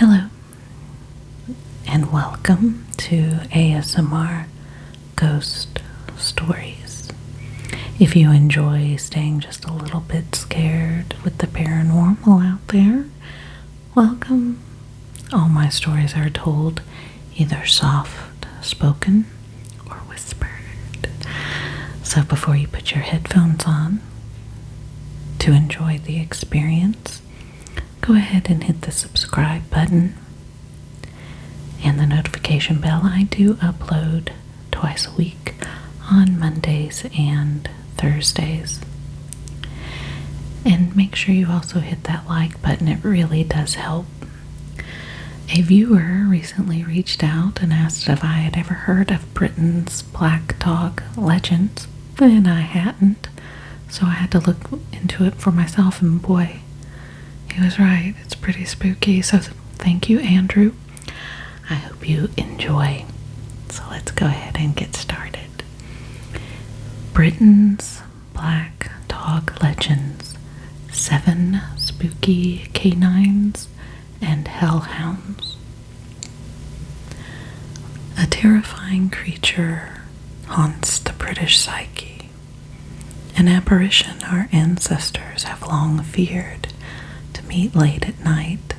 Hello, and welcome to ASMR Ghost Stories. If you enjoy staying just a little bit scared with the paranormal out there, welcome. All my stories are told either soft spoken or whispered. So before you put your headphones on to enjoy the experience, go ahead and hit the subscribe button and the notification bell. I do upload twice a week on Mondays and Thursdays. And make sure you also hit that like button. It really does help. A viewer recently reached out and asked if I had ever heard of Britain's black dog legends, and I hadn't. So I had to look into it for myself, and boy, he was right. It's pretty spooky. So thank you, Andrew. I hope you enjoy. So let's go ahead and get started. Britain's Black Dog Legends. 7 spooky canines and hellhounds. A terrifying creature haunts the British psyche. An apparition our ancestors have long feared to meet late at night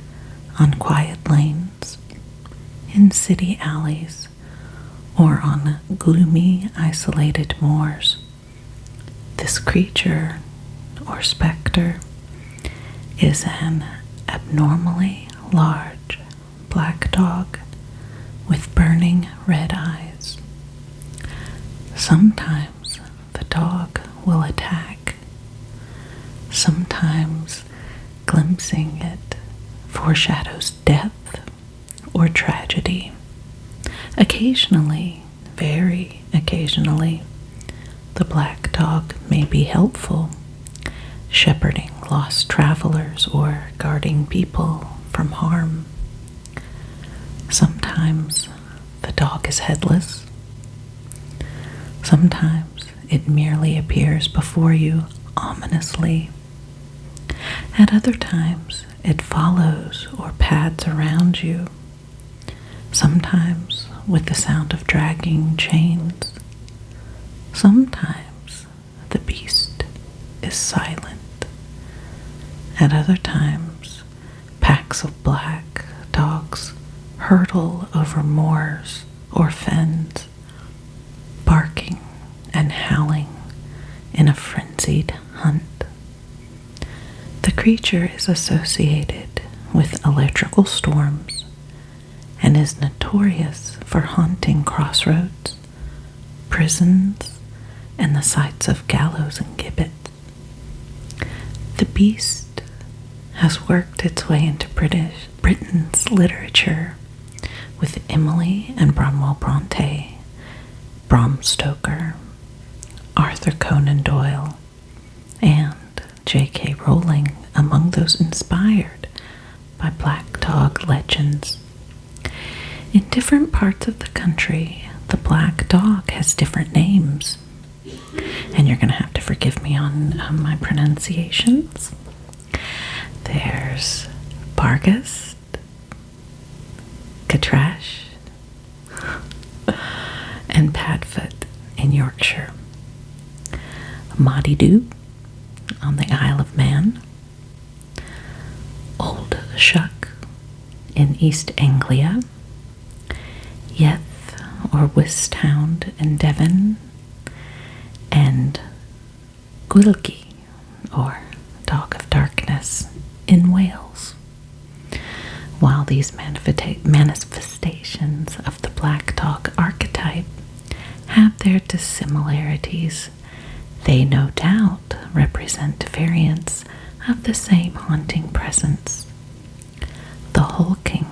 on quiet lanes, in city alleys, or on gloomy, isolated moors. This creature, or specter, is an abnormally large black dog with burning red eyes. Sometimes the dog will attack. Sometimes glimpsing it foreshadows death or tragedy. Occasionally, very occasionally, the black dog may be helpful, shepherding lost travelers or guarding people from harm. Sometimes the dog is headless. Sometimes it merely appears before you ominously. At other times, it follows or pads around you, sometimes with the sound of dragging chains. Sometimes the beast is silent. At other times, packs of black dogs hurtle over moors or fens, barking and howling in a frenzied hunt. The creature is associated with electrical storms and is notorious for haunting crossroads, prisons, and the sites of gallows and gibbets. The beast has worked its way into Britain's literature with Emily and Bromwell Bronte, Bram Stoker, Arthur Conan Doyle, and J.K. Rowling among those inspired by black dog legends. In different parts of the country, the black dog has different names, and you're going to have to forgive me on my pronunciations. There's Bargast, Catrash, and Padfoot in Yorkshire, Moddy-Doo on the Isle of Man, Old Shuck in East Anglia, Yeth or Wisthound in Devon, and Gwilgi or Dog of Darkness in Wales. While these manifestations of the black dog archetype have their dissimilarities, they no doubt represent variants of the same haunting presence. The hulking,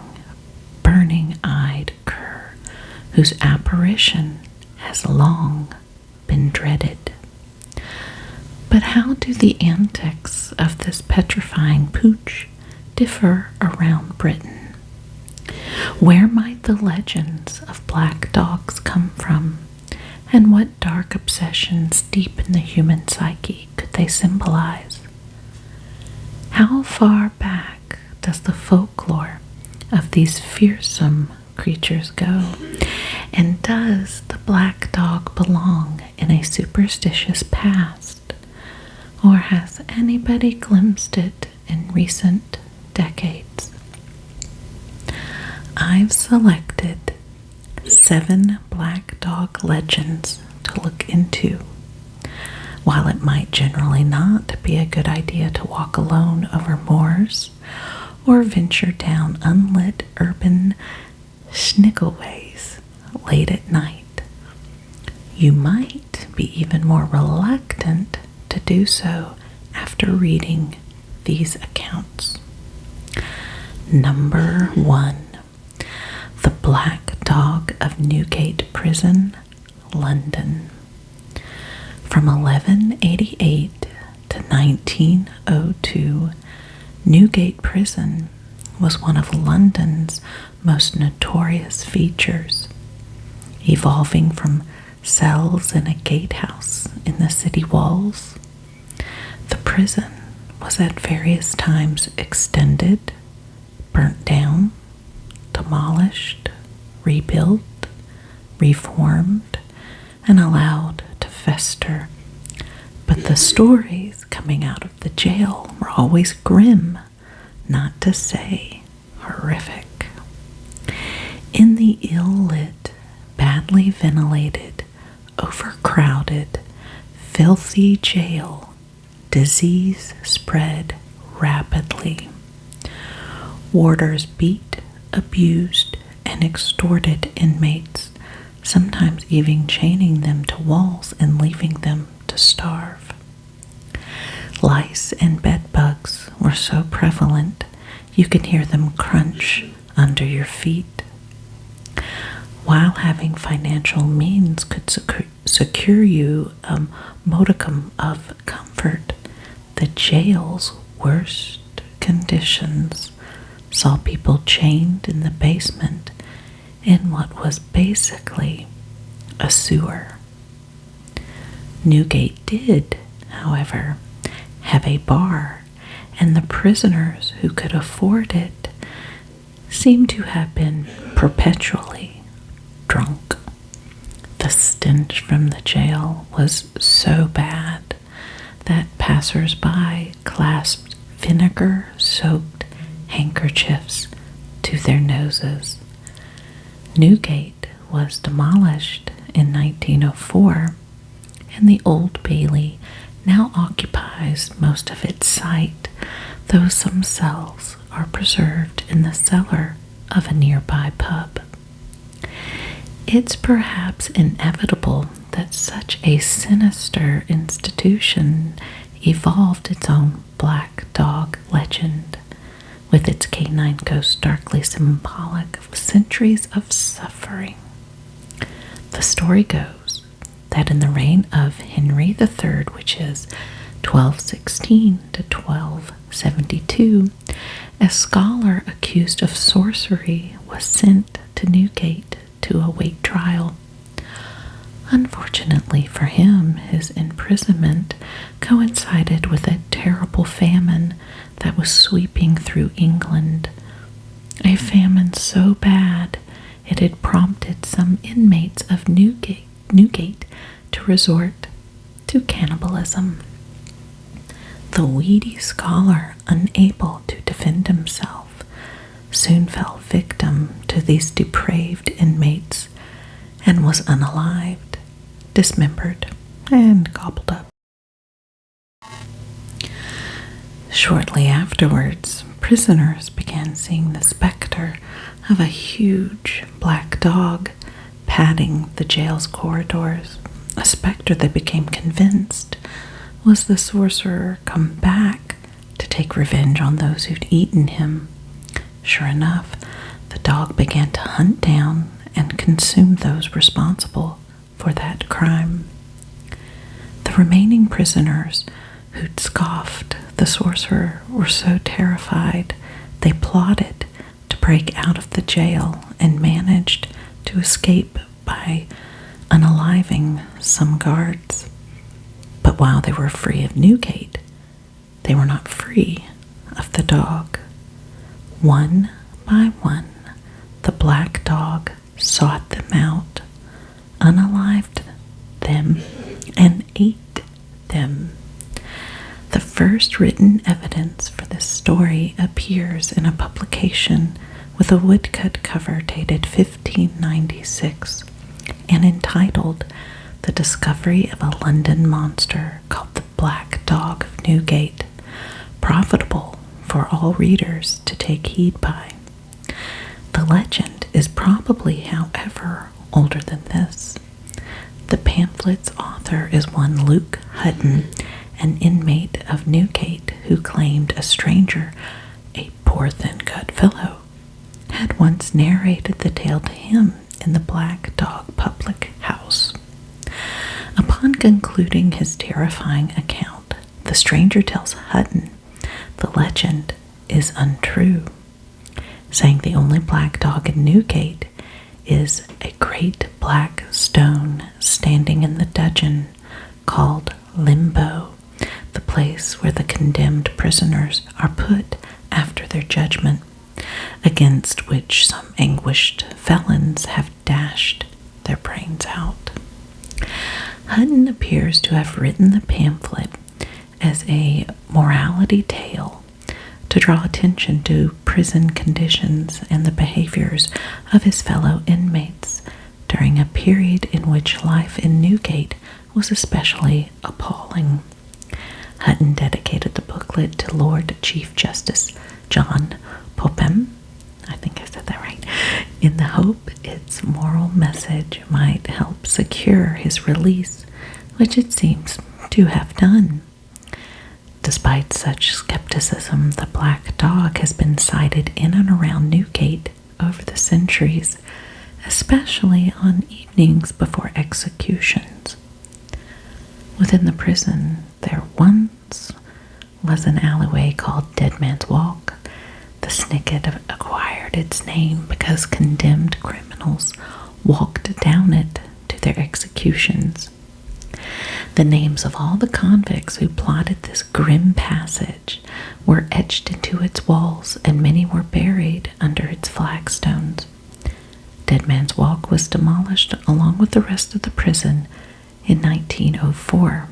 burning-eyed cur, whose apparition has long been dreaded. But how do the antics of this petrifying pooch differ around Britain? Where might the legends of black dogs come from, and what dark obsessions deep in the human psyche could they symbolize? How far back does the folklore of these fearsome creatures go? And does the black dog belong in a superstitious past? Or has anybody glimpsed it in recent decades? I've selected 7 black dog legends to look into. While it might generally not be a good idea to walk alone over moors or venture down unlit urban schnickelways late at night, you might be even more reluctant to do so after reading these accounts. Number 1. The Black Dog of Newgate Prison, London. From 1188 to 1902, Newgate Prison was one of London's most notorious features, evolving from cells in a gatehouse in the city walls. The prison was at various times extended, burnt down, demolished, rebuilt, reformed, and allowed to fester. But the stories coming out of the jail were always grim, not to say horrific. In the ill-lit, badly ventilated, overcrowded, filthy jail, disease spread rapidly. Warders beat, abused, and extorted inmates, sometimes even chaining them to walls and leaving them to starve. Lice and bedbugs were so prevalent you could hear them crunch under your feet. While having financial means could secure you a modicum of comfort, the jail's worst conditions saw people chained in the basement in what was basically a sewer. Newgate did, however, have a bar, and the prisoners who could afford it seemed to have been perpetually drunk. The stench from the jail was so bad that passers-by clasped vinegar-soaked handkerchiefs to their noses. Newgate was demolished in 1904, and the Old Bailey now occupies most of its site, though some cells are preserved in the cellar of a nearby pub. It's perhaps inevitable that such a sinister institution evolved its own black dog legend, with its canine ghost darkly symbolic of centuries of suffering. The story goes that in the reign of Henry III, which is 1216 to 1272, a scholar accused of sorcery was sent to Newgate to await trial. Unfortunately for him, his imprisonment coincided with a terrible famine that was sweeping through England. A famine so bad it had prompted some inmates of Newgate to resort to cannibalism. The weedy scholar, unable to defend himself, soon fell victim to these depraved inmates and was unalived, dismembered, and gobbled up. Shortly afterwards, prisoners began seeing the specter of a huge black dog padding the jail's corridors, a specter they became convinced was the sorcerer come back to take revenge on those who'd eaten him. Sure enough, the dog began to hunt down and consume those responsible for that crime. The remaining prisoners who'd scoffed the sorcerer were so terrified they plotted to break out of the jail and managed to escape by unaliving some guards. But while they were free of Newgate, they were not free of the dog. One by one, the black dog sought them out, unalived them, and ate them. The first written evidence for this story appears in a publication with a woodcut cover dated 1596 and entitled The Discovery of a London Monster Called the Black Dog of Newgate, profitable for all readers to take heed by. The legend is probably, however, older than this. The pamphlet's author is one Luke Hutton, an inmate of Newgate who claimed a stranger, a poor thin-cut fellow, had once narrated the tale to him in the Black Dog public house. Upon concluding his terrifying account, the stranger tells Hutton the legend is untrue, saying the only black dog in Newgate is a great black stone standing in the dungeon called Limbo, the place where the condemned prisoners are put after their judgment, against which some anguished felons have dashed their brains out. Hutton appears to have written the pamphlet as a morality tale to draw attention to prison conditions and the behaviors of his fellow inmates during a period in which life in Newgate was especially appalling. Hutton dedicated the booklet to Lord Chief Justice John Popham, I think I said that right, in the hope its moral message might help secure his release, which it seems to have done. Despite such skepticism, the black dog has been sighted in and around Newgate over the centuries, especially on evenings before executions. Within the prison, there once was an alleyway called Dead Man's Walk. The snicket acquired its name because condemned criminals walked down it to their executions. The names of all the convicts who plotted this grim passage were etched into its walls, and many were buried under its flagstones. Dead Man's Walk was demolished along with the rest of the prison in 1904.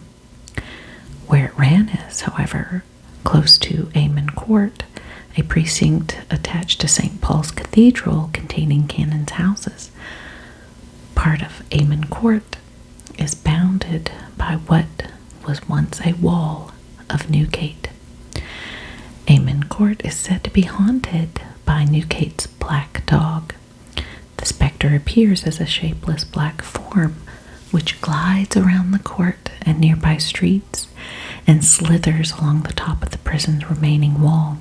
Where it ran is, however, close to Amen Court, a precinct attached to St. Paul's Cathedral containing canons' houses. Part of Amen Court is bounded by what was once a wall of Newgate. Amen Court is said to be haunted by Newgate's black dog. The specter appears as a shapeless black form which glides around the court and nearby streets and slithers along the top of the prison's remaining wall.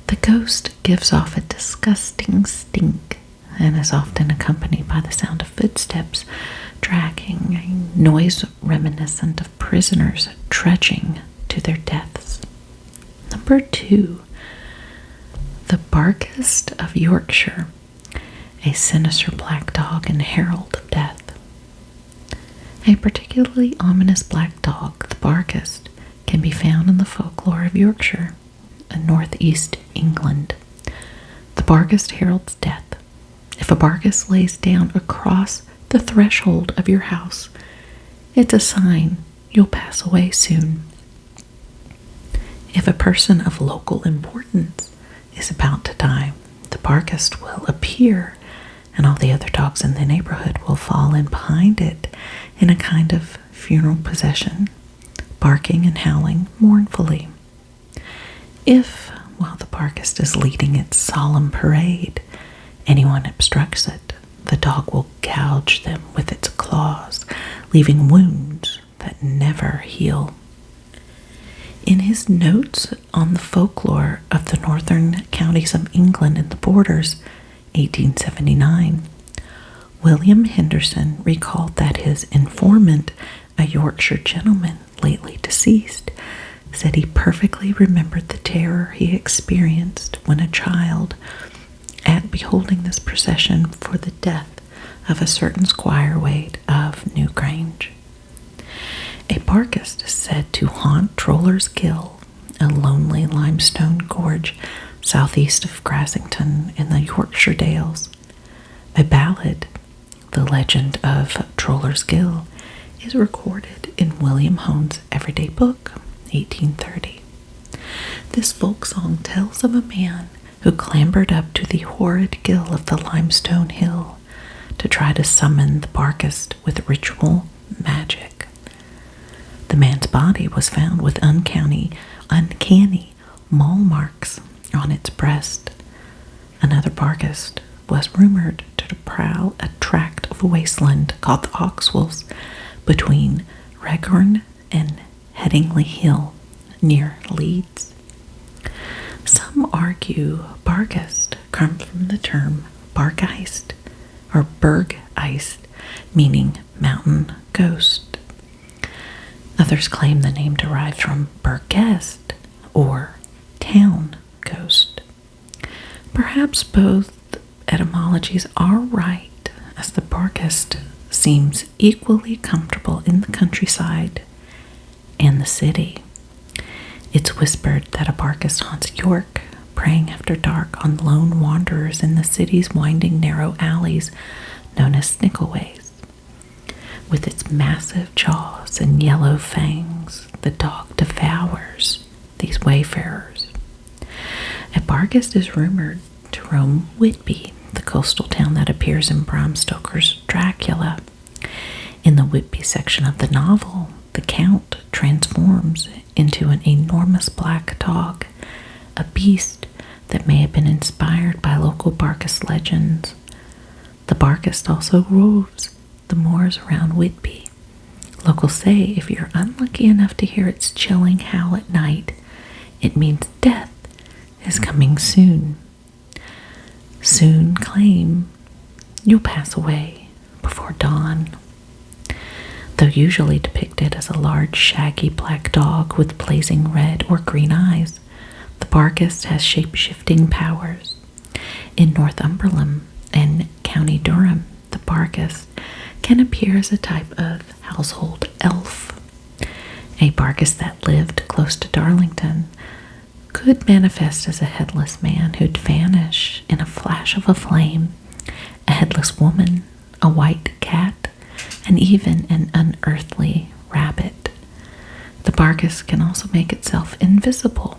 The ghost gives off a disgusting stink and is often accompanied by the sound of footsteps dragging, a noise reminiscent of prisoners trudging to their deaths. Number 2, the Barkist of Yorkshire, a sinister black dog and herald of death. A particularly ominous black dog, the Barkist, can be found in the folklore of Yorkshire and northeast England. The Barkist heralds death. If a Barkist lays down across the threshold of your house, it's a sign you'll pass away soon. If a person of local importance is about to die, the Barkist will appear, and all the other dogs in the neighborhood will fall in behind it in a kind of funeral procession, barking and howling mournfully. If, while the Barkist is leading its solemn parade, anyone obstructs it, the dog will gouge them with its claws, leaving wounds that never heal. In his notes on the folklore of the northern counties of England and the borders, 1879, William Henderson recalled that his informant, a Yorkshire gentleman lately deceased, said he perfectly remembered the terror he experienced when a child at beholding this procession for the death of a certain Squire Wade of Newgrange. A Barkist is said to haunt Troller's Gill, a lonely limestone gorge southeast of Grassington in the Yorkshire Dales. A ballad, The Legend of Troller's Gill, is recorded in William Hone's Everyday Book, 1830. This folk song tells of a man who clambered up to the horrid gill of the limestone hill to try to summon the Barkist with ritual magic. The man's body was found with uncanny maul marks on its breast. Another Barkist was rumored to prowl a tract of wasteland called the Oxwells between Reghorn and Headingley Hill near Leeds. Some argue Barkist comes from the term Bargeist or Bergeist, meaning mountain ghost. Others claim the name derived from Burgest or town ghost. Perhaps both etymologies are right, as the Barkist seems equally comfortable in the countryside and the city. It's whispered that a Barkist haunts York, preying after dark on lone wanderers in the city's winding narrow alleys known as Snickleways. With its massive jaws and yellow fangs, the dog devours these wayfarers. A Barkist is rumored to roam Whitby, the coastal town that appears in Bram Stoker's Dracula. In the Whitby section of the novel, the Count transforms into an enormous black dog, a beast that may have been inspired by local Barkist legends. The Barkist also roves the moors around Whitby. Locals say if you're unlucky enough to hear its chilling howl at night, it means death is coming soon. Soon claim you'll pass away before dawn. Though usually depicted as a large, shaggy black dog with blazing red or green eyes, the Barkist has shape-shifting powers. In Northumberland and County Durham, the Barkist can appear as a type of household elf. A Barkist that lived close to Darlington could manifest as a headless man who'd vanish in a flash of a flame, a headless woman, a white cat, and even an unearthly rabbit. The Barkist can also make itself invisible.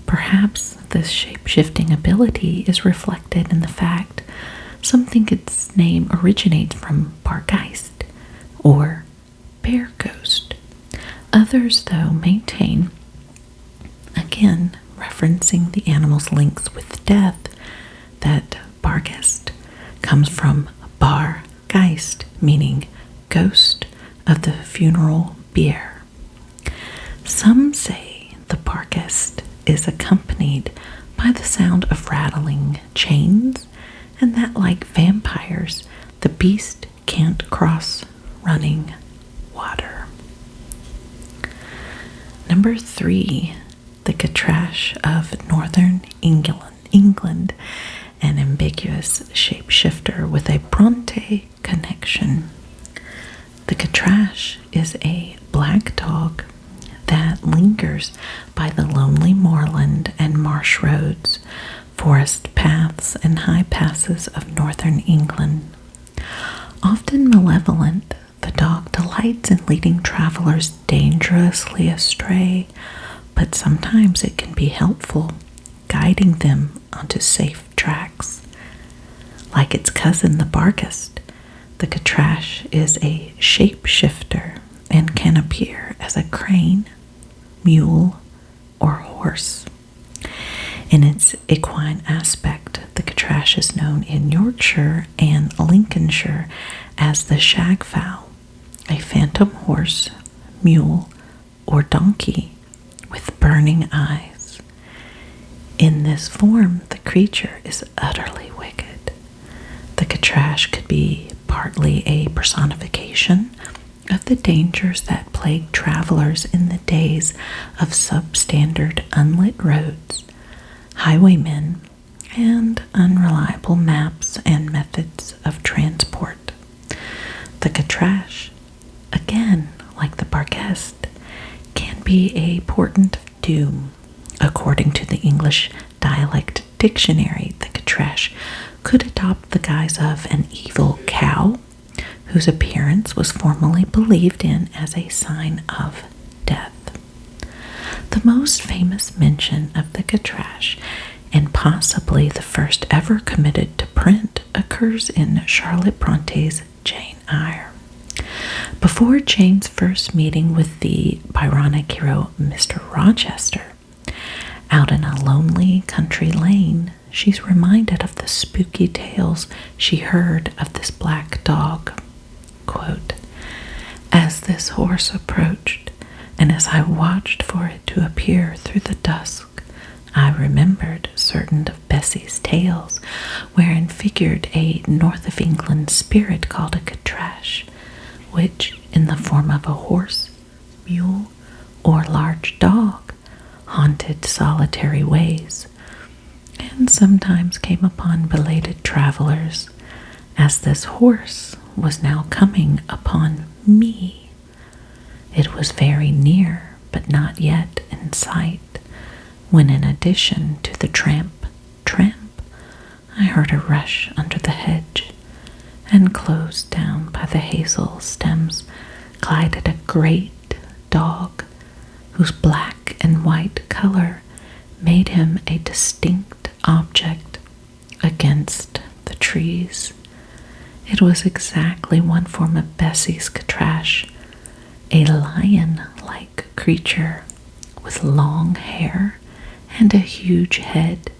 Perhaps this shape-shifting ability is reflected in the fact some think its name originates from Bargeist or bear ghost. Others, though, maintain, again referencing the animal's links with death, that Bargeist comes from Bargeist, meaning ghost of the funeral bier. Some say the Barkist is accompanied by the sound of rattling chains, and that, like vampires, the beast can't cross running water. Number 3, the Catrash of Northern England, an ambiguous shapeshifter with a Bronte connection. The Catrash is a black dog that lingers by the lonely moorland and marsh roads, forest paths, and high passes of northern England. Often malevolent, the dog delights in leading travelers dangerously astray, but sometimes it can be helpful, guiding them onto safe tracks. Like its cousin, the Barkist, the Catrash is a shapeshifter and can appear as a crane, mule, or horse. In its equine aspect, the Catrash is known in Yorkshire and Lincolnshire as the shagfowl, a phantom horse, mule, or donkey with burning eyes. In this form, the creature is utterly wicked. The Catrash could be partly a personification of the dangers that plagued travelers in the days of substandard unlit roads, highwaymen, and unreliable maps and methods of transport. The Catrash, again like the Barkist, can be a portent of doom, according to the English dialect dictionary, the Catrash could adopt the guise of an evil cow whose appearance was formerly believed in as a sign of death. The most famous mention of the Catrash, and possibly the first ever committed to print, occurs in Charlotte Bronte's Jane Eyre. Before Jane's first meeting with the Byronic hero Mr. Rochester, out in a lonely country lane, she's reminded of the spooky tales she heard of this black dog. Quote, "As this horse approached, and as I watched for it to appear through the dusk, I remembered certain of Bessie's tales, wherein figured a north of England spirit called a Catrash, which, in the form of a horse, mule, or large dog, haunted solitary ways, and sometimes came upon belated travelers, as this horse was now coming upon me. It was very near, but not yet in sight, when in addition to the tramp, I heard a rush under the hedge, and close down by the hazel stems glided a great dog, whose black and white color made him a distinct object against the trees. It was exactly one form of Bessie's Catrash, a lion-like creature with long hair and a huge head,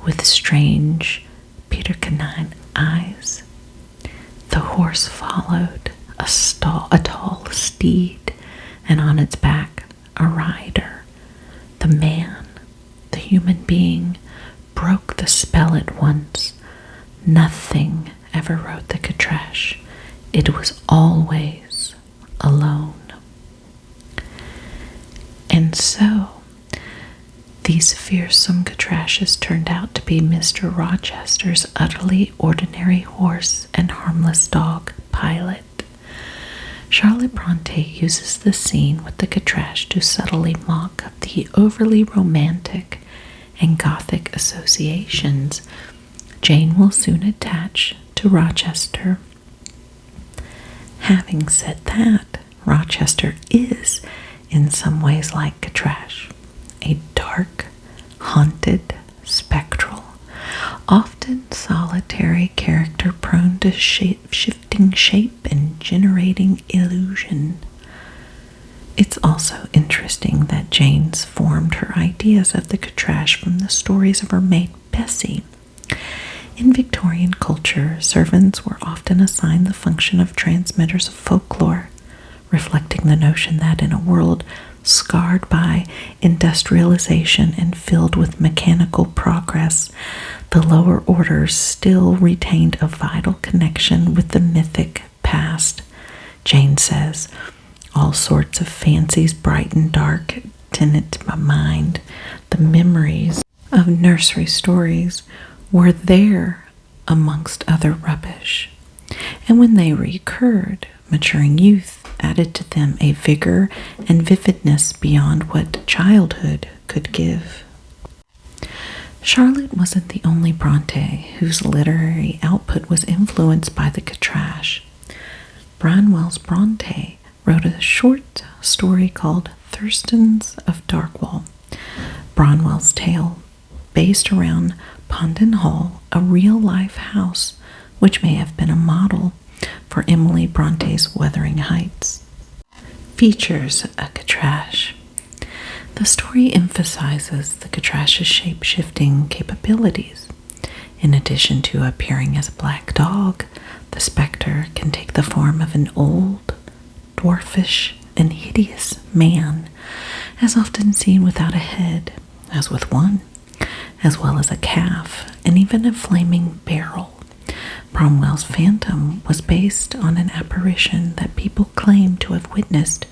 with strange Peterkinine eyes. The horse followed, a tall steed, and on its back a rider. The man, the human being, broke the spell at once. Nothing ever wrote the Catrash. It was always alone. And so, these fearsome Catrashes turned out to be Mr. Rochester's utterly ordinary horse and harmless dog, Pilot. Charlotte Bronte uses the scene with the Catrash to subtly mock up the overly romantic and gothic associations Jane will soon attach to Rochester. Having said that, Rochester is, in some ways, like Catrash, a dark, haunted, spectral, often solitary character prone to shifting shape and generating illusion. It's also interesting that Jane's formed her ideas of the Catrash from the stories of her maid Bessie. In Victorian culture, servants were often assigned the function of transmitters of folklore, reflecting the notion that in a world scarred by industrialization and filled with mechanical progress, the lower orders still retained a vital connection with the mythic past. Jane says, "All sorts of fancies, bright and dark, tenant my mind. The memories of nursery stories were there amongst other rubbish, and when they recurred, maturing youth added to them a vigor and vividness beyond what childhood could give." Charlotte wasn't the only Bronte whose literary output was influenced by the Catrash. Branwell's Bronte wrote a short story called Thurstons of Darkwall. Branwell's tale, based around Pondon Hall, a real-life house which may have been a model for Emily Bronte's Wuthering Heights, features a Catrash. The story emphasizes the Catrash's shape-shifting capabilities. In addition to appearing as a black dog, the specter can take the form of an old, dwarfish, and hideous man, as often seen without a head, as with one, as well as a calf, and even a flaming barrel. Branwell's phantom was based on an apparition that people claim to have witnessed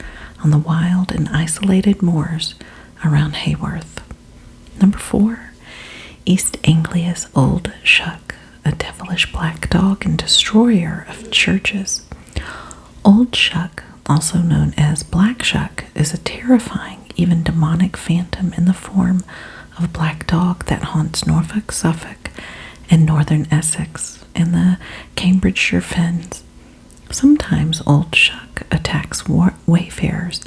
on the wild and isolated moors around Haworth. Number 4, East Anglia's Old Shuck, a devilish black dog and destroyer of churches. Old Shuck, also known as Black Shuck, is a terrifying, even demonic phantom in the form of a black dog that haunts Norfolk, Suffolk, and northern Essex and the Cambridgeshire fens. Sometimes Old Shuck attacks wayfarers.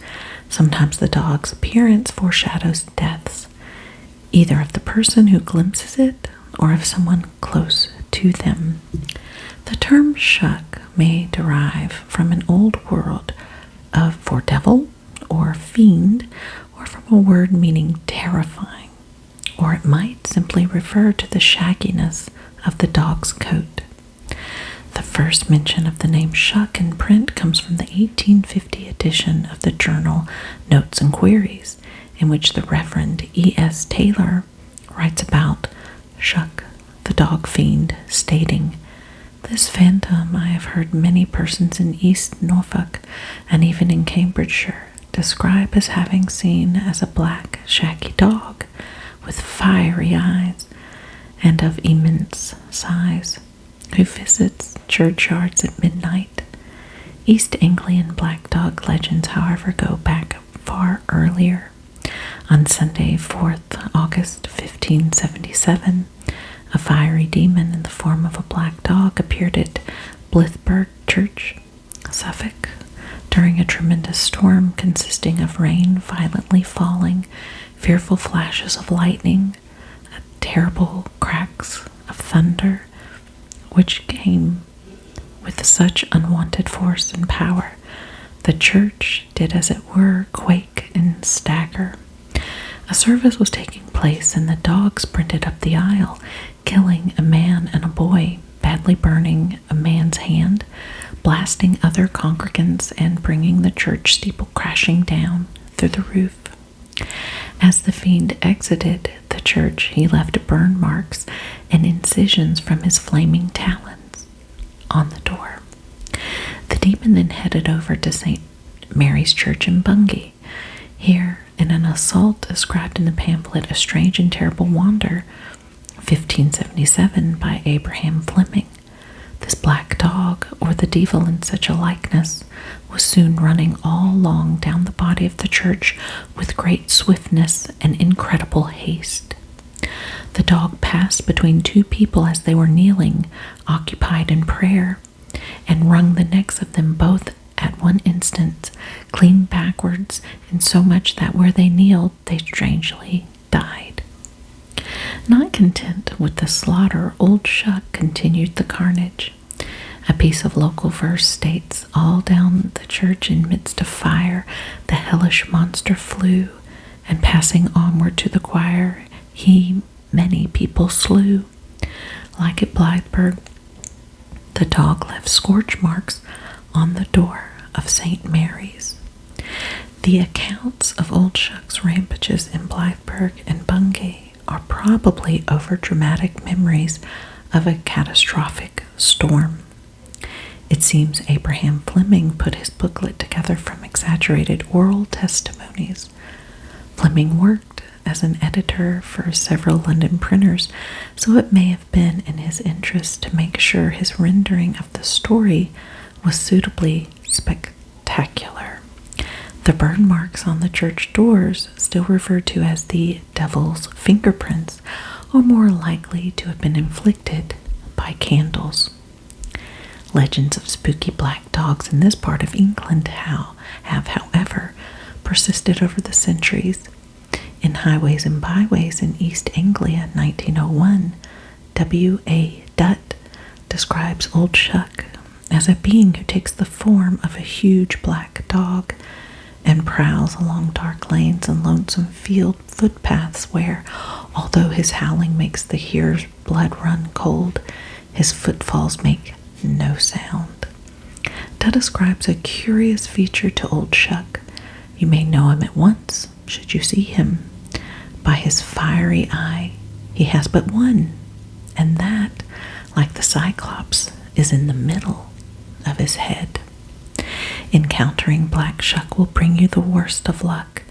Sometimes the dog's appearance foreshadows deaths, either of the person who glimpses it or of someone close to them. The term shuck may derive from an old word for devil or fiend, or from a word meaning terrifying, or it might simply refer to the shagginess of the dog's coat. The first mention of the name shuck in print comes from the 1850 edition of the journal Notes and Queries, in which the Reverend E.S. Taylor writes about Shuck, the dog fiend, stating, "This phantom I have heard many persons in East Norfolk, and even in Cambridgeshire, describe as having seen as a black, shaggy dog, with fiery eyes, and of immense size, who visits churchyards at midnight." East Anglian black dog legends, however, go back far earlier. On Sunday, 4th August 1577, a fiery demon in the form of a black dog appeared at Blithburgh Church, Suffolk, during a tremendous storm consisting of rain violently falling, fearful flashes of lightning, terrible cracks of thunder, which came with such unwonted force and power, the church did, as it were, quake and stagger. A service was taking place, and the dog sprinted up the aisle, killing a man and a boy, badly burning a man's hand, blasting other congregants, and bringing the church steeple crashing down through the roof. As the fiend exited the church, he left burn marks and incisions from his flaming talons on the door. The demon then headed over to St. Mary's Church in Bungay. Here, in an assault described in the pamphlet A Strange and Terrible Wander, 1577, by Abraham Fleming, this black dog, or the devil in such a likeness, was soon running all along down the body of the church with great swiftness and incredible haste. The dog passed between two people as they were kneeling, occupied in prayer, and wrung the necks of them both at one instant, clean backwards, insomuch that where they kneeled they strangely died. Not content with the slaughter, Old Shuck continued the carnage. A piece of local verse states, "All down the church in midst of fire the hellish monster flew, and passing onward to the choir he many people slew." Like at Blythburgh, the dog left scorch marks on the door of St. Mary's. The accounts of Old Shuck's rampages in Blythburgh and Bungay are probably overdramatic memories of a catastrophic storm. It seems Abraham Fleming put his booklet together from exaggerated oral testimonies. Fleming worked as an editor for several London printers, so it may have been in his interest to make sure his rendering of the story was suitably spectacular. The burn marks on the church doors, still referred to as the devil's fingerprints, are more likely to have been inflicted by candles. Legends of spooky black dogs in this part of England have, however, persisted over the centuries. In Highways and Byways in East Anglia, 1901, W.A. Dutt describes Old Shuck as a being who takes the form of a huge black dog and prowls along dark lanes and lonesome field footpaths where, although his howling makes the hearer's blood run cold, his footfalls make no sound. Dutt ascribes a curious feature to Old Shuck. You may know him at once, should you see him. By his fiery eye, he has but one, and that, like the Cyclops, is in the middle of his head. Encountering Black Shuck will bring you the worst of luck.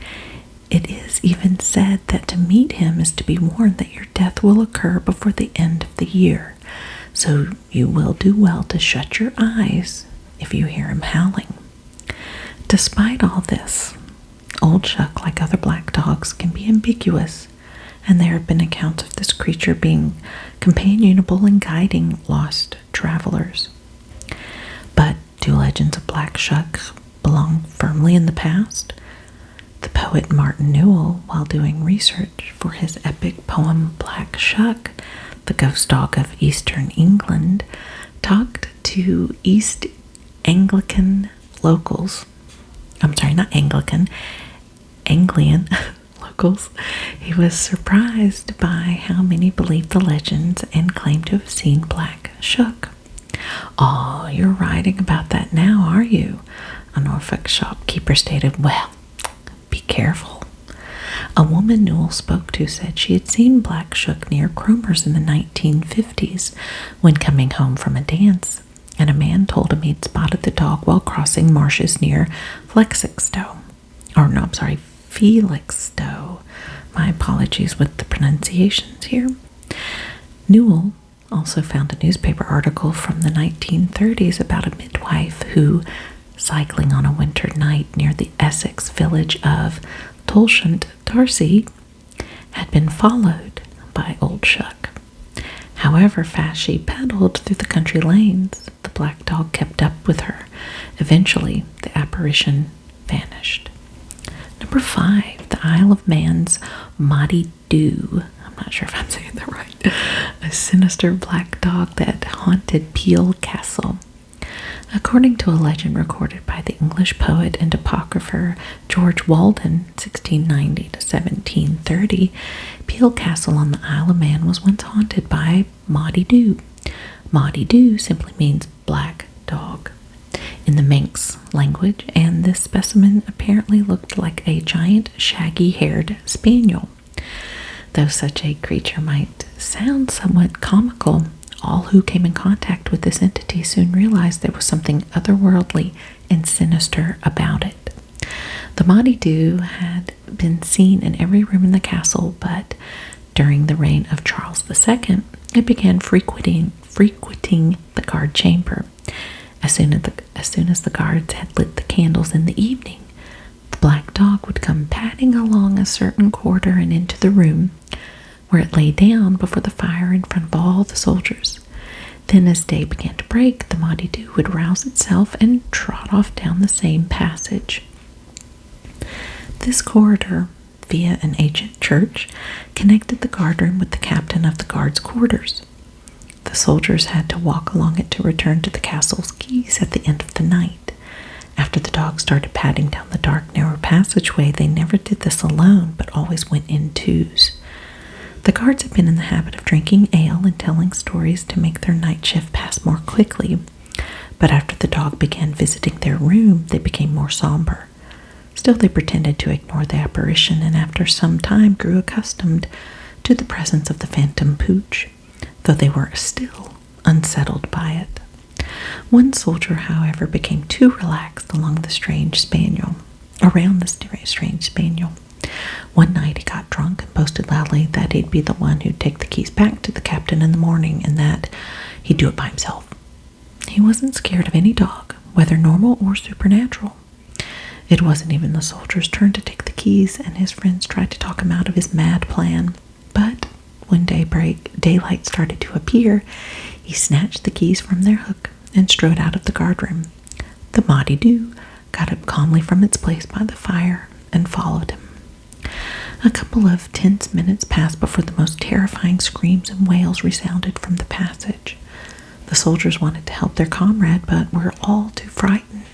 It is even said that to meet him is to be warned that your death will occur before the end of the year, so you will do well to shut your eyes if you hear him howling. Despite all this, Old Shuck, like other black dogs, can be ambiguous and there have been accounts of this creature being companionable and guiding lost travelers. But do legends of Black Shuck belong firmly in the past? The poet Martin Newell, while doing research for his epic poem Black Shuck, the ghost dog of Eastern England, talked to East Anglian locals. I'm sorry, not Anglican, Anglian locals. He was surprised by how many believed the legends and claimed to have seen Black Shuck. "Oh, you're writing about that now, are you?" A Norfolk shopkeeper stated. "Well, be careful." A woman Newell spoke to said she had seen Black Shuck near Cromer's in the 1950s when coming home from a dance, and a man told him he'd spotted the dog while crossing marshes near Felixstowe. My apologies with the pronunciations here. Newell also found a newspaper article from the 1930s about a midwife who, cycling on a winter night near the Essex village of Tolshant, Darcy, had been followed by Old Shuck. However fast she pedaled through the country lanes, the black dog kept up with her. Eventually, the apparition vanished. Number 5, the Isle of Man's Maudie Dhu. I'm not sure if I'm saying that right. A sinister black dog that haunted Peel Castle. According to a legend recorded by the English poet and apocrypher George Walden, 1690 to 1730, Peel Castle on the Isle of Man was once haunted by Maudie Dhu. Maudie Dhu simply means black dog in the Manx language, and this specimen apparently looked like a giant shaggy-haired spaniel. Though such a creature might sound somewhat comical, all who came in contact with this entity soon realized there was something otherworldly and sinister about it. The Maudie Dhu had been seen in every room in the castle, but during the reign of Charles II, it began frequenting the guard chamber. As soon as the guards had lit the candles in the evening, the black dog would come padding along a certain corridor and into the room, where it lay down before the fire in front of all the soldiers. Then as day began to break, the Maudie Dhu would rouse itself and trot off down the same passage. This corridor, via an ancient church, connected the guardroom with the captain of the guard's quarters. The soldiers had to walk along it to return to the castle's keys at the end of the night. After the dog started padding down the dark, narrow passageway, they never did this alone, but always went in twos. The guards had been in the habit of drinking ale and telling stories to make their night shift pass more quickly, but after the dog began visiting their room, they became more somber. Still, they pretended to ignore the apparition, and after some time grew accustomed to the presence of the phantom pooch, though they were still unsettled by it. One soldier, however, became too relaxed around the strange spaniel. One night he got drunk and boasted loudly that he'd be the one who'd take the keys back to the captain in the morning and that he'd do it by himself. He wasn't scared of any dog, whether normal or supernatural. It wasn't even the soldier's turn to take the keys, and his friends tried to talk him out of his mad plan. But when daylight started to appear, he snatched the keys from their hook and strode out of the guardroom. The Maudie Dhu got up calmly from its place by the fire and followed him. A couple of tense minutes passed before the most terrifying screams and wails resounded from the passage. The soldiers wanted to help their comrade, but were all too frightened,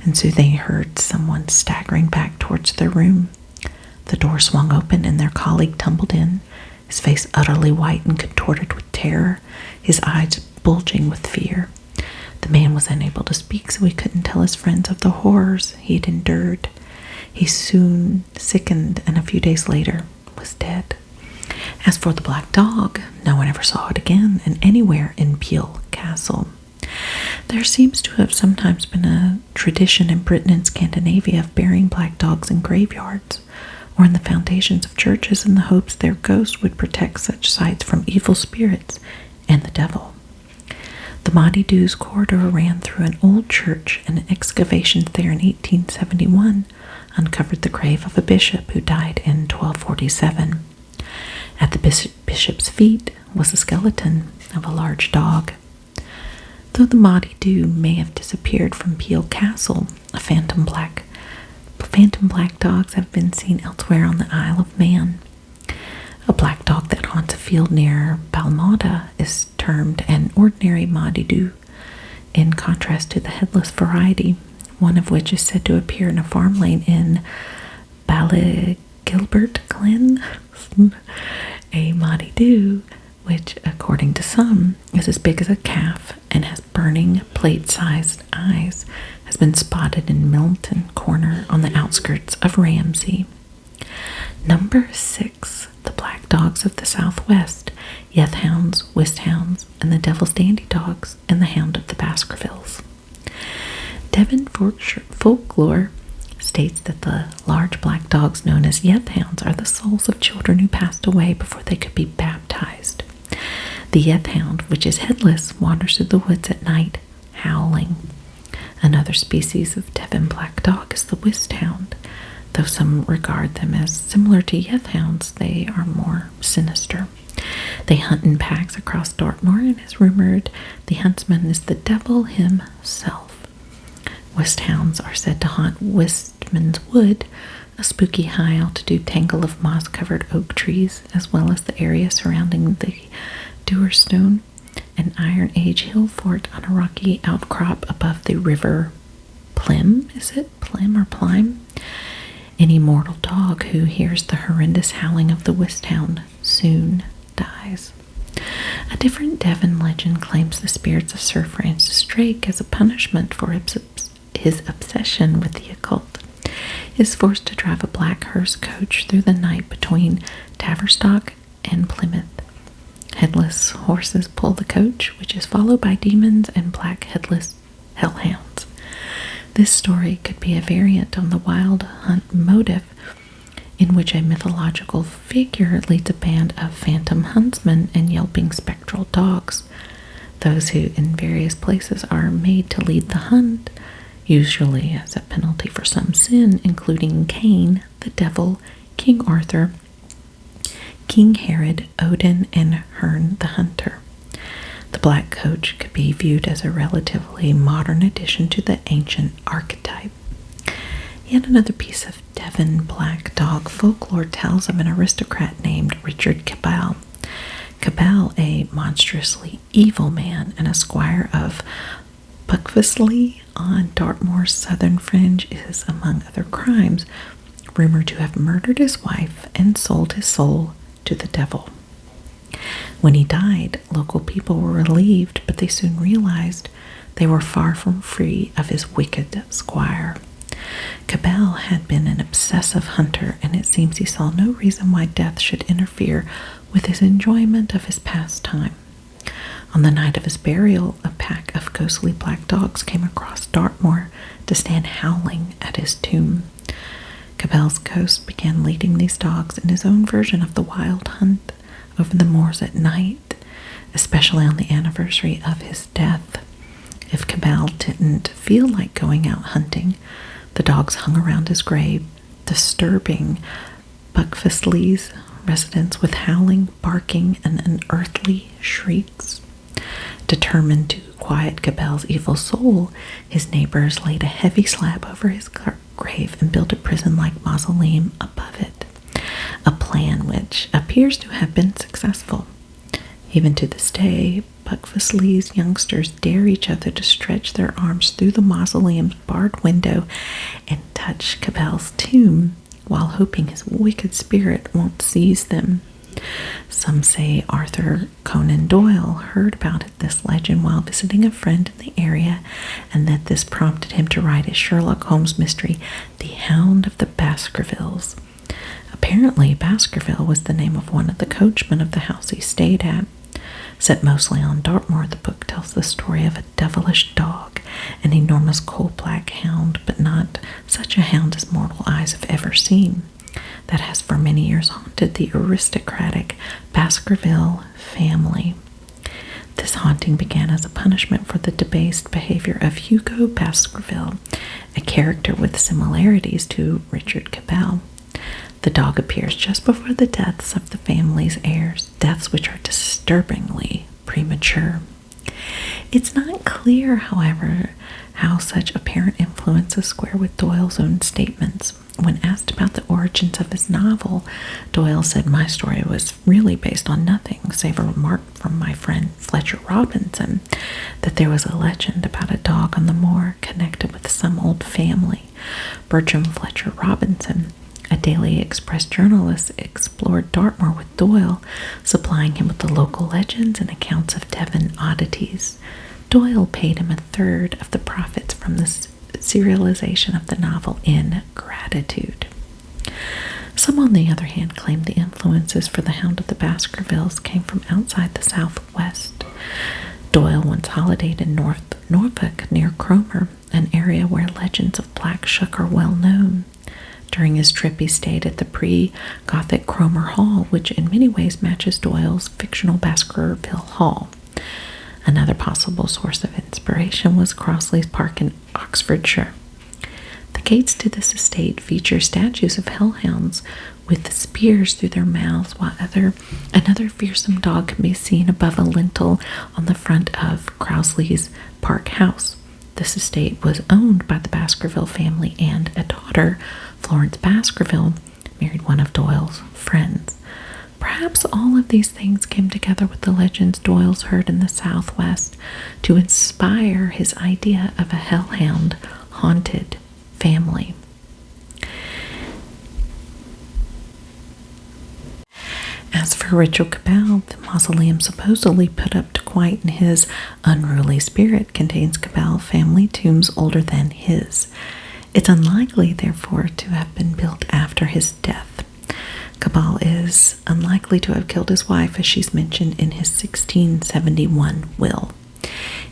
and so they heard someone staggering back towards their room. The door swung open and their colleague tumbled in, his face utterly white and contorted with terror, his eyes bulging with fear. The man was unable to speak, so he couldn't tell his friends of the horrors he had endured. He soon sickened, and a few days later was dead. As for the black dog, no one ever saw it again anywhere in Peel Castle. There seems to have sometimes been a tradition in Britain and Scandinavia of burying black dogs in graveyards or in the foundations of churches in the hopes their ghosts would protect such sites from evil spirits and the devil. The Maudie Dhu's corridor ran through an old church, and excavations there in 1871 uncovered the grave of a bishop who died in 1247. At the bishop's feet was the skeleton of a large dog. Though the Maudie Dew may have disappeared from Peel Castle, phantom black dogs have been seen elsewhere on the Isle of Man. A black dog that haunts a field near Balmada is termed an ordinary Maudie Dew, in contrast to the headless variety, one of which is said to appear in a farm lane in Ballygilbert Glen. A Maudie Dew, which, according to some, is as big as a calf and has burning plate-sized eyes, has been spotted in Milton Corner on the outskirts of Ramsey. Number 6, the black dogs of the Southwest, Yethhounds, Wisthounds, and the Devil's Dandy dogs, and the Hound of the Baskervilles. Devon folklore states that the large black dogs known as Yethhounds are the souls of children who passed away before they could be baptized. The Yethhound, which is headless, wanders through the woods at night, howling. Another species of Devon black dog is the Wisthound. Though some regard them as similar to Yethhounds, they are more sinister. They hunt in packs across Dartmoor, and it is rumored the huntsman is the devil himself. Wisthounds are said to haunt Wistman's Wood, a spooky high-altitude tangle of moss-covered oak trees, as well as the area surrounding the Dewerstone, an Iron Age hill fort on a rocky outcrop above the river Plym. Is it Plym or Plime? Any mortal dog who hears the horrendous howling of the Wisthound soon dies. A different Devon legend claims the spirits of Sir Francis Drake, as a punishment for his obsession with the occult, is forced to drive a black hearse coach through the night between Tavistock and Plymouth. Headless horses pull the coach, which is followed by demons and black headless hellhounds. This story could be a variant on the wild hunt motive, in which a mythological figure leads a band of phantom huntsmen and yelping spectral dogs. Those who in various places are made to lead the hunt, usually as a penalty for some sin, including Cain, the devil, King Arthur, King Herod, Odin, and Herne the Hunter. The black coach could be viewed as a relatively modern addition to the ancient archetype. Yet another piece of Devon black dog folklore tells of an aristocrat named Richard Cabell. Cabell, a monstrously evil man and a squire of Buckfastleigh on Dartmoor's southern fringe, is, among other crimes, rumored to have murdered his wife and sold his soul to the devil. When he died, local people were relieved, but they soon realized they were far from free of his wicked squire. Cabell had been an obsessive hunter, and it seems he saw no reason why death should interfere with his enjoyment of his pastime. On the night of his burial, a pack of ghostly black dogs came across Dartmoor to stand howling at his tomb. Cabell's ghost began leading these dogs in his own version of the wild hunt over the moors at night, especially on the anniversary of his death. If Cabell didn't feel like going out hunting, the dogs hung around his grave, disturbing Buckfastleigh's residents with howling, barking, and unearthly shrieks. Determined to quiet Cabell's evil soul, his neighbors laid a heavy slab over his grave and built a prison-like mausoleum above it, a plan which appears to have been successful. Even to this day, Buckfastleigh's youngsters dare each other to stretch their arms through the mausoleum's barred window and touch Cabell's tomb, while hoping his wicked spirit won't seize them. Some say Arthur Conan Doyle heard about this legend while visiting a friend in the area, and that this prompted him to write his Sherlock Holmes mystery, The Hound of the Baskervilles. Apparently, Baskerville was the name of one of the coachmen of the house he stayed at. Set mostly on Dartmoor, the book tells the story of a devilish dog, an enormous coal-black hound, but not such a hound as mortal eyes have ever seen, that has for many years haunted the aristocratic Baskerville family. This haunting began as a punishment for the debased behavior of Hugo Baskerville, a character with similarities to Richard Cabell. The dog appears just before the deaths of the family's heirs, deaths which are disturbingly premature. It's not clear, however, how such apparent influences square with Doyle's own statements. When asked about the origins of his novel, Doyle said, "My story was really based on nothing, save a remark from my friend Fletcher Robinson that there was a legend about a dog on the moor connected with some old family." Bertram Fletcher Robinson, a Daily Express journalist, explored Dartmoor with Doyle, supplying him with the local legends and accounts of Devon oddities. Doyle paid him a third of the profits from the serialization of the novel in gratitude. Some, on the other hand, claimed the influences for The Hound of the Baskervilles came from outside the Southwest. Doyle once holidayed in Norfolk near Cromer, an area where legends of Black Shuck are well known. During his trip, he stayed at the pre-Gothic Cromer Hall, which in many ways matches Doyle's fictional Baskerville Hall. Another possible source of inspiration was Crossley's Park in Oxfordshire. The gates to this estate feature statues of hellhounds with spears through their mouths, while another fearsome dog can be seen above a lintel on the front of Crossley's Park house. This estate was owned by the Baskerville family, and a daughter, Florence Baskerville, married one of Doyle's friends. Perhaps all of these things came together with the legends Doyle's heard in the Southwest to inspire his idea of a hellhound haunted family. As for Rachel Cabell, the mausoleum supposedly put up to quieten his unruly spirit contains Cabell family tombs older than his. It's unlikely, therefore, to have been built after his death. Cabell is unlikely to have killed his wife, as she's mentioned in his 1671 will.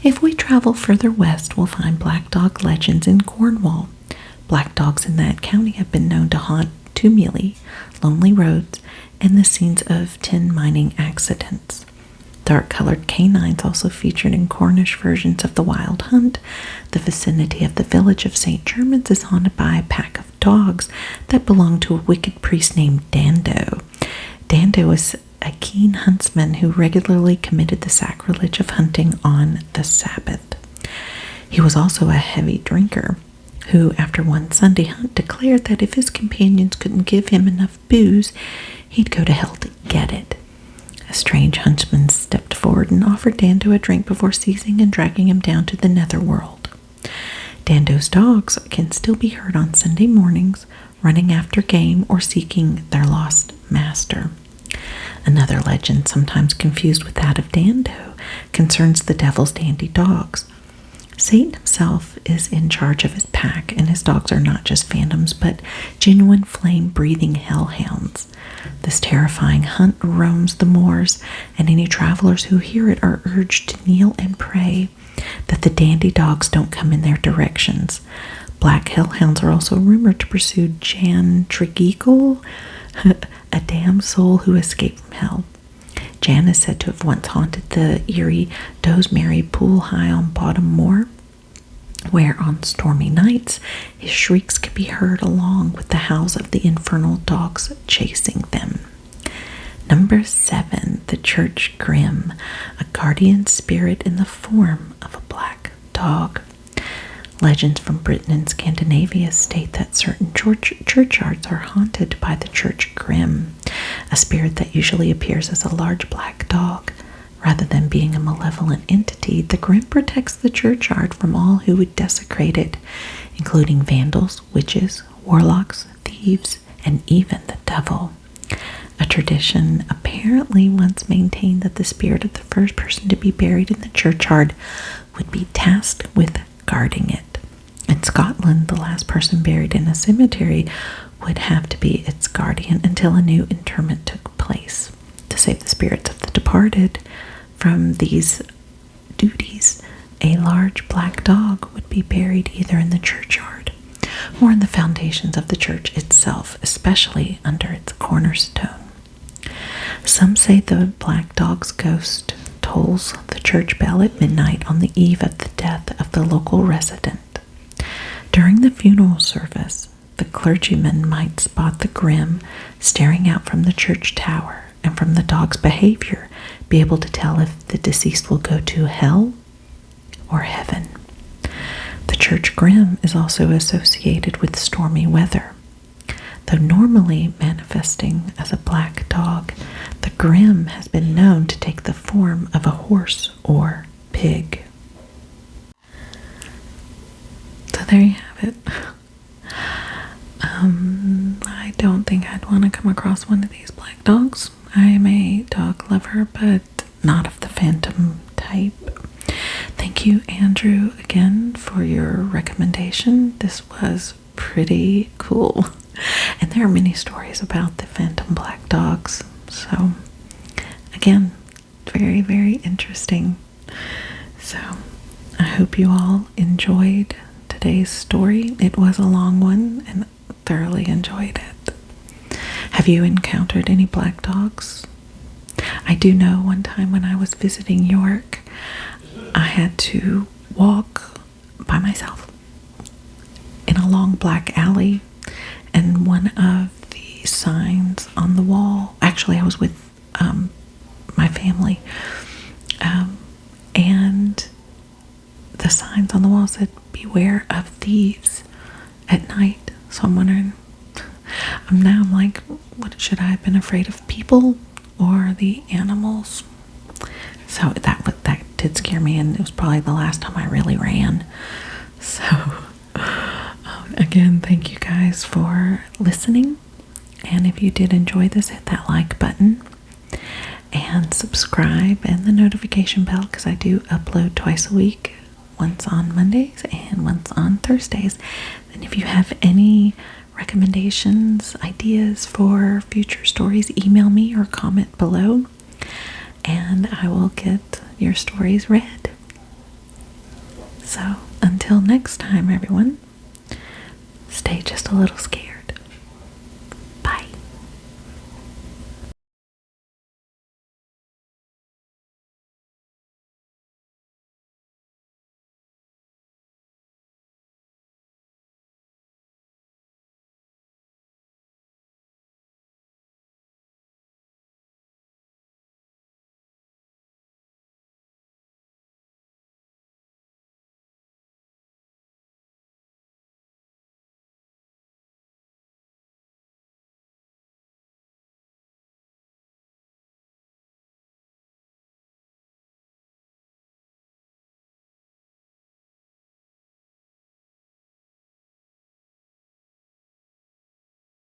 If we travel further west, we'll find black dog legends in Cornwall. Black dogs in that county have been known to haunt tumuli, lonely roads, and the scenes of tin mining accidents. Dark-colored canines also featured in Cornish versions of The Wild Hunt. The vicinity of the village of St. Germans is haunted by a pack of dogs that belong to a wicked priest named Dando. Dando was a keen huntsman who regularly committed the sacrilege of hunting on the Sabbath. He was also a heavy drinker, who, after one Sunday hunt, declared that if his companions couldn't give him enough booze, he'd go to hell to get it. A strange huntsman stepped forward and offered Dando a drink before seizing and dragging him down to the netherworld. Dando's dogs can still be heard on Sunday mornings, running after game or seeking their lost master. Another legend, sometimes confused with that of Dando, concerns the devil's dandy dogs. Satan himself is in charge of his pack, and his dogs are not just phantoms, but genuine flame-breathing hellhounds. This terrifying hunt roams the moors, and any travelers who hear it are urged to kneel and pray that the dandy dogs don't come in their directions. Black hellhounds are also rumored to pursue Jan Tregeagle, a damned soul who escaped from hell. Jan is said to have once haunted the eerie Doesmary pool high on Bottom Moor, where on stormy nights his shrieks could be heard along with the howls of the infernal dogs chasing them. Number 7, the Church Grim, a guardian spirit in the form of a black dog. Legends from Britain and Scandinavia state that certain churchyards are haunted by the Church Grim, a spirit that usually appears as a large black dog. Rather than being a malevolent entity, the Grim protects the churchyard from all who would desecrate it, including vandals, witches, warlocks, thieves, and even the devil. A tradition apparently once maintained that the spirit of the first person to be buried in the churchyard would be tasked with guarding it. In Scotland, the last person buried in a cemetery would have to be its guardian until a new interment took place. To save the spirits of the departed from these duties, a large black dog would be buried either in the churchyard or in the foundations of the church itself, especially under its cornerstone. Some say the black dog's ghost tolls the church bell at midnight on the eve of the death of the local resident. During the funeral service, the clergyman might spot the Grimm staring out from the church tower, and from the dog's behavior, be able to tell if the deceased will go to hell or heaven. The church Grimm is also associated with stormy weather. Though normally manifesting as a black dog, the Grimm has been known to take the form of a horse or pig. So there you have it. I don't think I'd want to come across one of these black dogs. I am a dog lover, but not of the phantom type. Thank you, Andrew, again for your recommendation. This was pretty cool. And there are many stories about the phantom black dogs. So, again, very, very interesting. So, I hope you all enjoyed today's story. It was a long one and thoroughly enjoyed it. Have you encountered any black dogs? I do know one time when I was visiting York, I had to walk by myself in a long black alley, and one of the signs on the wall, actually I was with my family, and the signs on the wall said, "Beware of thieves at night." So I'm wondering, now I'm like, what should I have been afraid of, people or the animals? So that did scare me, and it was probably the last time I really ran. So again, thank you guys for listening, and if you did enjoy this, hit that like button and subscribe and the notification bell, because I do upload twice a week, once on Mondays and once on Thursdays. And if you have any recommendations, ideas for future stories, email me or comment below, and I will get your stories read. So until next time, everyone, stay just a little scared.